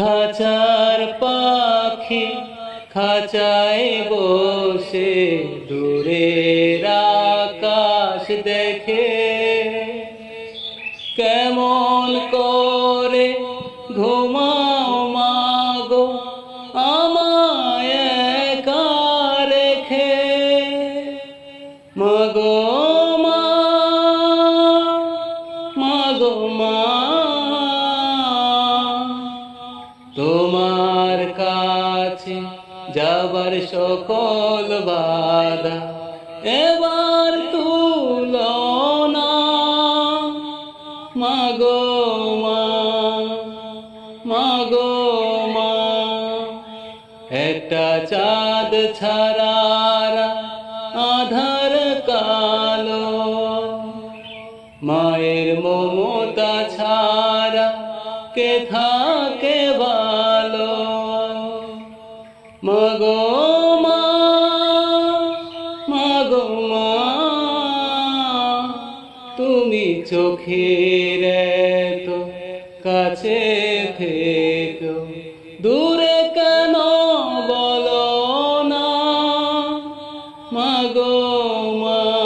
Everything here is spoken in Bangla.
খাঁচার পাখি খাঁচায় বসে দূরের আকাশ দেখে, কেমন করে ঘুমাও মাগো আমায় একা রেখে। মাগো মা, মাগো মা, তোমার কাছে যাবার সকল বাধা এবার তুলো না। মাগো মা, মাগো মা, একটা চাঁদ ছাড়া আধার কালো, মায়ের মমতা ছাড়া কে থাকে ভালো। মাগো মা, মাগো মা, তুমি চোখের এত কাছে থেকো দূরে কেন বলো না। মাগো মা।